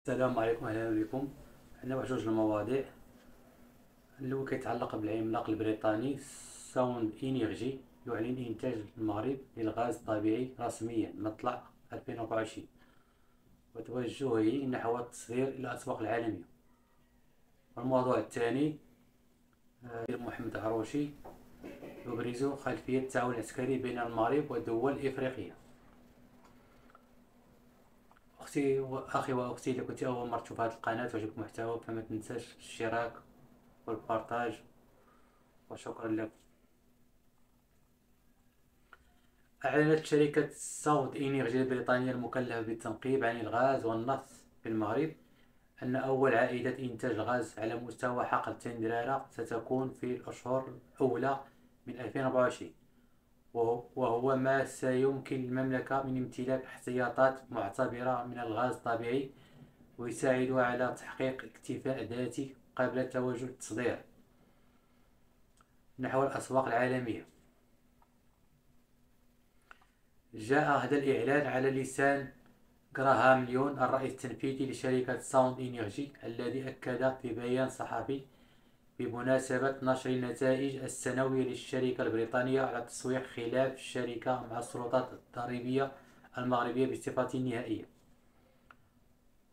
السلام عليكم، اهلا بكم. عندنا واحد جوج المواضيع. الاول كيتعلق بالعملاق البريطاني ساوند انرجي يعلن انتاج المغرب للغاز الطبيعي رسميا مطلع 2024 وتوجهه نحو التصدير الى الاسواق العالميه. الموضوع الثاني، محمد عروشي يبرز خلفيه التعاون العسكري بين المغرب والدول الافريقيه. اخي واختي، اذا كنت اول مره تشوف هذه القناه وعجبك المحتوى فما تنساش الاشتراك والبارتاج، وشكرا لكم. أعلنت شركة ساوث إنرجي البريطانية المكلفة بالتنقيب عن الغاز والنفط في المغرب أن أول عائدة إنتاج الغاز على مستوى حقل تندرارة ستكون في الأشهر الأولى من 2024، وهو ما سيمكن للمملكة من امتلاك احتياطات معتبرة من الغاز الطبيعي ويساعدها على تحقيق اكتفاء ذاتي قبل توجه التصدير نحو الأسواق العالمية. جاء هذا الإعلان على لسان غراهام ليون الرئيس التنفيذي لشركة ساوند إنرجي، الذي أكد في بيان صحفي بمناسبة نشر النتائج السنوية للشركة البريطانية على التسويق خلاف الشركة مع السلطات الضريبية المغربية بصفة نهائية.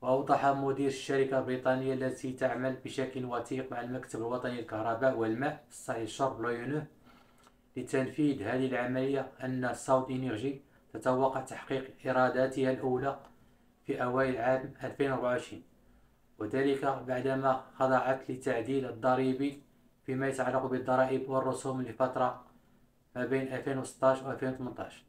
وأوضح مدير الشركة البريطانية التي تعمل بشكل وثيق مع المكتب الوطني للكهرباء والماء الصحي للشرب ليونه لتنفيذ هذه العملية أن ساوند إنرجي تتوقع تحقيق إيراداتها الأولى في أوائل عام 2024، وذلك بعدما خضعت لتعديل الضريبي فيما يتعلق بالضرائب والرسوم لفترة ما بين 2016 و 2018.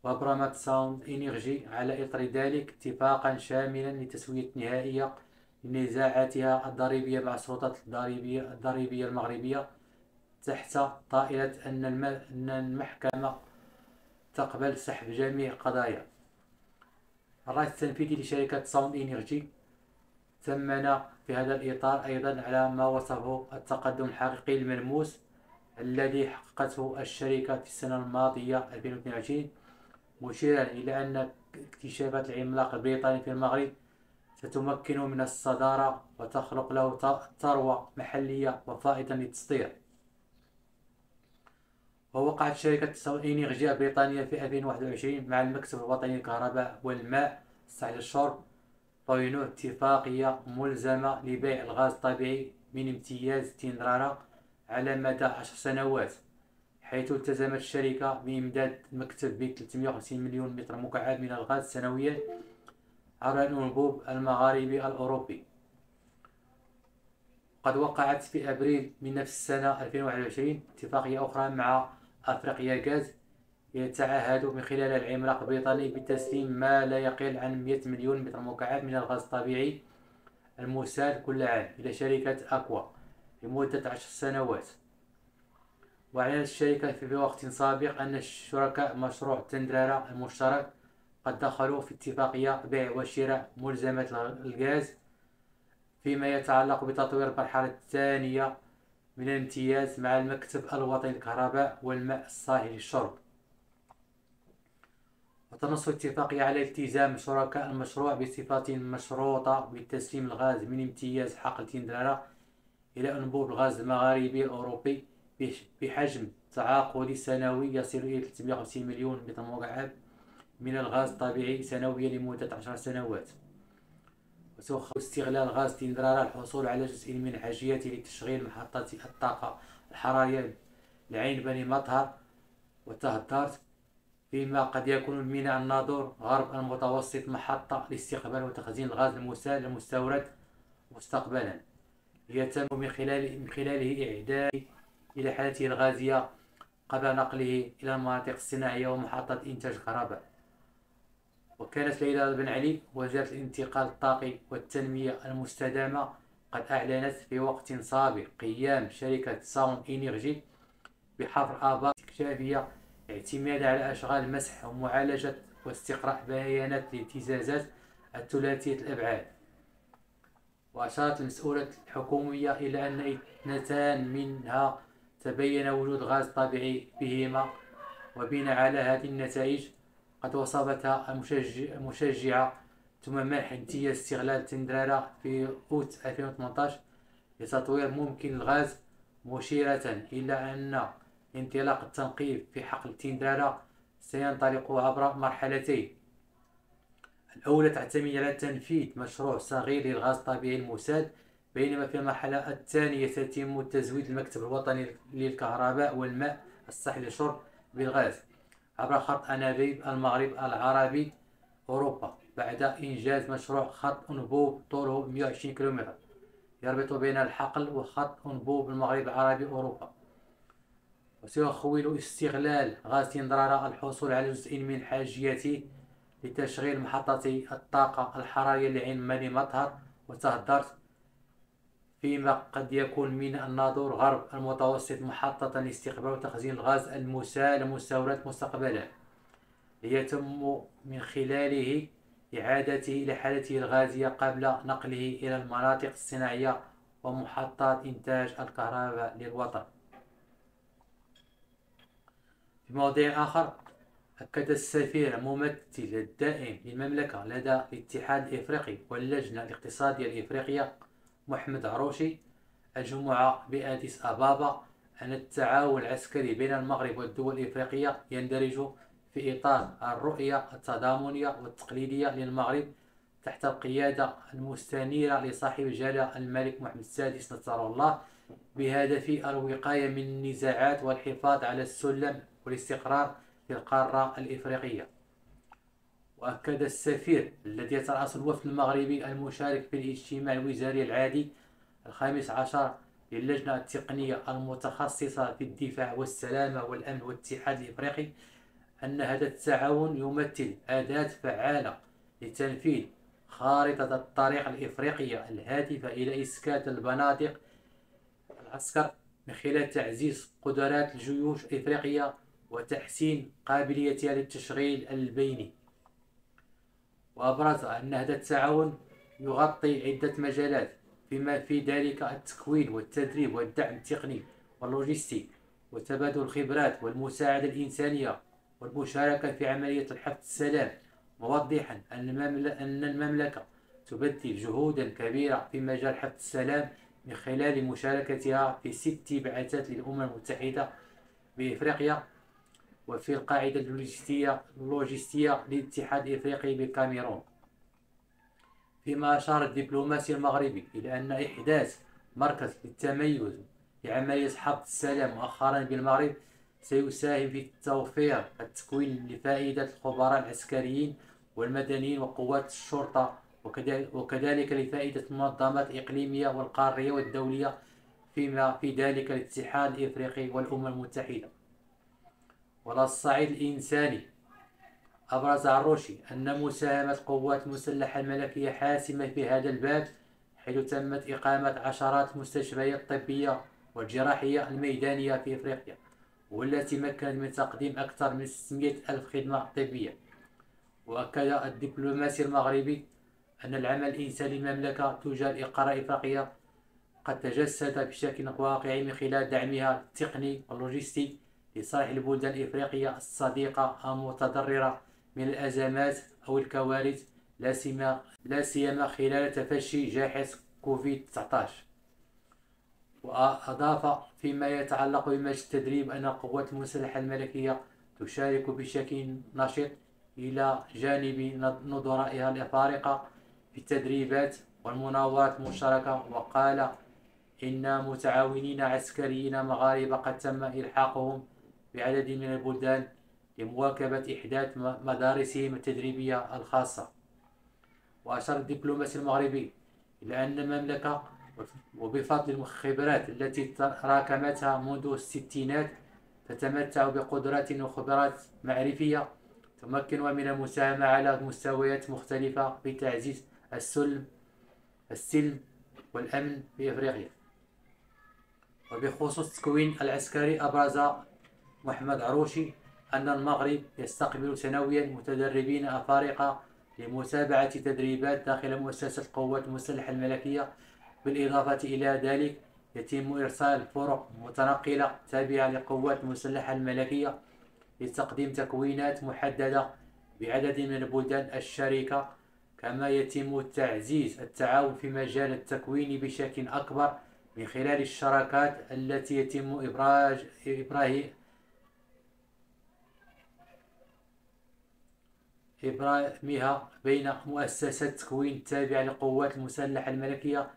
وأبرمت ساوند إنرجي على إثر ذلك اتفاقا شاملا لتسوية نهائية لنزاعاتها الضريبية مع السلطات الضريبية المغربية تحت طائلة أن المحكمة تقبل سحب جميع القضايا. الرئيس التنفيذي لشركة ساوند إنرجي ثمن في هذا الإطار أيضا على ما وصفه التقدم الحقيقي الملموس الذي حققته الشركة في السنة الماضية 2022، مشيرا إلى أن اكتشافات العملاق البريطاني في المغرب ستمكنه من الصدارة وتخلق له ثروة محلية وفائضة للتصدير. ووقعت شركة ساوند إنرجي البريطانية في 2021 مع المكتب الوطني للكهرباء والماء الصحي للشرب بينوا اتفاقية ملزمة لبيع الغاز الطبيعي من امتياز تندرارة على مدى 10 سنوات، حيث التزمت الشركة بإمداد المكتب ب 350 مليون متر مكعب من الغاز سنويا عبر الأنبوب المغاربي الأوروبي. قد وقعت في أبريل من نفس السنة 2021 اتفاقية أخرى مع أفريقيا غاز يتعهد من خلال العملاق البريطاني بتسليم ما لا يقل عن 100 مليون متر مكعب من الغاز الطبيعي المسال كل عام إلى شركة أكوا لمدة 10 سنوات. وأعلنت الشركة في وقت سابق أن شركاء مشروع تندرارة المشترك قد دخلوا في اتفاقية بيع وشراء ملزمات الغاز فيما يتعلق بتطوير المرحلة الثانية من الامتياز مع المكتب الوطني للكهرباء والماء الصالح للشرب. وتنص الاتفاقية على التزام شركاء المشروع بصفة مشروطة بتسليم الغاز من امتياز حقل تندرارة إلى أنبوب الغاز المغاربي الأوروبي بحجم تعاقدي سنوي يصل إلى 350 مليون متر مكعب من الغاز الطبيعي سنويا لمدة 10 سنوات. وسوف استغلال غاز تندرارة الحصول على جزء من حاجيته لتشغيل محطة الطاقة الحرارية لعين بني مطهر وتهدرت، فيما قد يكون الميناء الناظور غرب المتوسط محطة لاستقبال وتخزين الغاز المسال المستورد مستقبلا، يتم من خلاله إعداده إلى حالته الغازية قبل نقله إلى المناطق الصناعية ومحطة إنتاج الكهرباء. وكانت ليلى بن علي وزيرة الانتقال الطاقي والتنمية المستدامة قد أعلنت في وقت سابق قيام شركة ساوند إنرجي بحفر آبار استكشافية اعتمادا على أشغال مسح ومعالجة واستقراء بيانات الاهتزازات الثلاثية الأبعاد. وأشارت المسؤولة الحكومية إلى أن 2 منها تبين وجود غاز طبيعي بهما، وبناء على هذه النتائج قد وصفتها المشجعة ثم منح امتياز استغلال تندرارا في أوت 2018 لتطوير ممكن الغاز، مشيرة إلى أن انطلاق التنقيب في حقل تندرارا سينطلق عبر مرحلتين. الأولى تعتمد على تنفيذ مشروع صغير للغاز الطبيعي المسال، بينما في المرحلة الثانية سيتم تزويد المكتب الوطني للكهرباء والماء الصحي للشرب بالغاز عبر خط أنابيب المغرب العربي أوروبا، بعد إنجاز مشروع خط أنبوب طوله 120 كيلومتر يربط بين الحقل وخط أنبوب المغرب العربي أوروبا. وسيخول استغلال غاز تندرارا الحصول على جزء من حاجيته لتشغيل محطتي الطاقة الحرارية لعين مالي مطهر وتهدرت، فيما قد يكون من الناظور غرب المتوسط محطة لاستقبال وتخزين الغاز المسال المستورد مستقبلا، ليتم من خلاله إعادته إلى حالته الغازية قبل نقله إلى المناطق الصناعية ومحطات إنتاج الكهرباء للوطن. في موضوع آخر، أكد السفير الممثل الدائم للمملكة لدى الاتحاد الإفريقي واللجنة الاقتصادية الإفريقية محمد عروشي الجمعة بأديس أبابا أن التعاون العسكري بين المغرب والدول الإفريقية يندرج في إطار الرؤية التضامنية والتقليدية للمغرب تحت القيادة المستنيرة لصاحب الجلالة الملك محمد السادس نصره الله، بهدف الوقاية من النزاعات والحفاظ على السلم والاستقرار في القارة الإفريقية. وأكد السفير الذي يترأس الوفد المغربي المشارك في الاجتماع الوزاري العادي 15 للجنة التقنية المتخصصة في الدفاع والسلامة والأمن والاتحاد الإفريقي أن هذا التعاون يمثل أداة فعالة لتنفيذ خارطة الطريق الإفريقية الهادفة إلى إسكات البنادق العسكر من خلال تعزيز قدرات الجيوش الإفريقية وتحسين قابليتها للتشغيل البيني. وأبرز أن هذا التعاون يغطي عدة مجالات، بما في ذلك التكوين والتدريب والدعم التقني واللوجستي وتبادل الخبرات والمساعدة الإنسانية والمشاركة في عملية الحفظ السلام، موضحا أن المملكة تبذل جهودا كبيرة في مجال حفظ السلام من خلال مشاركتها في 6 بعثات للأمم المتحدة بإفريقيا وفي القاعدة اللوجستية للاتحاد الإفريقي بالكاميرون. فيما أشار الدبلوماسي المغربي إلى أن إحداث مركز للتميز لعملية حفظ السلام مؤخرا بالمغرب سيساهم في توفير التكوين لفائدة الخبراء العسكريين والمدنيين وقوات الشرطة، وكذلك لفائدة المنظمات الإقليمية والقارية والدولية، فيما في ذلك الاتحاد الإفريقي والأمم المتحدة. وعلى الصعيد الإنساني، أبرز عروشي أن مساهمة القوات المسلحة الملكية حاسمة في هذا الباب، حيث تمت إقامة عشرات المستشفيات الطبية والجراحية الميدانية في إفريقيا، والتي مكنت من تقديم أكثر من 600 ألف خدمة طبية. وأكد الدبلوماسي المغربي أن العمل الإنساني للمملكة تجاه القارة الإفريقية قد تجسد بشكل واقعي من خلال دعمها التقني واللوجستي لصالح البلدان الإفريقية الصديقة المتضررة من الأزمات أو الكوارث، لا سيما خلال تفشي جائحة كوفيد-19. وأضاف فيما يتعلق بمجال التدريب أن القوات المسلحة الملكية تشارك بشكل نشيط إلى جانب نظرائها الأفارقة في التدريبات والمناورات المشتركة. وقال إن متعاونين عسكريين مغاربة قد تم إلحاقهم بعدد من البلدان لمواكبة إحداث مدارسهم التدريبية الخاصة. وأشار الدبلوماسي المغربي إلى أن المملكة وبفضل الخبرات التي تراكمتها منذ الستينات تتمتع بقدرات وخبرات معرفية تمكنها من المساهمة على مستويات مختلفة في تعزيز السلم والأمن في إفريقيا. وبخصوص التكوين العسكري، أبرز محمد عروشي أن المغرب يستقبل سنويا متدربين أفارقة لمتابعة تدريبات داخل مؤسسة القوات المسلحة الملكية. بالإضافة إلى ذلك يتم إرسال فرق متنقلة تابعة للقوات المسلحة الملكية لتقديم تكوينات محددة بعدد من البلدان الشريكة كما يتم تعزيز التعاون في مجال التكوين بشكل أكبر من خلال الشراكات التي يتم إبرامها بين مؤسسات تكوين التابعة للقوات المسلحة الملكية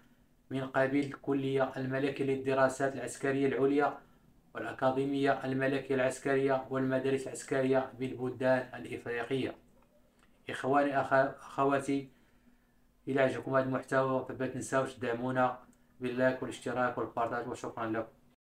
من قبيل الكلية الملكية للدراسات العسكرية العليا والأكاديمية الملكية العسكرية والمدارس العسكرية بالبلدان الإفريقية. إخواني أخواتي، إلى عجبكم هذا المحتوى فلا تنساوش تدعمونا باللايك والاشتراك والبارتاج، وشكرا لكم.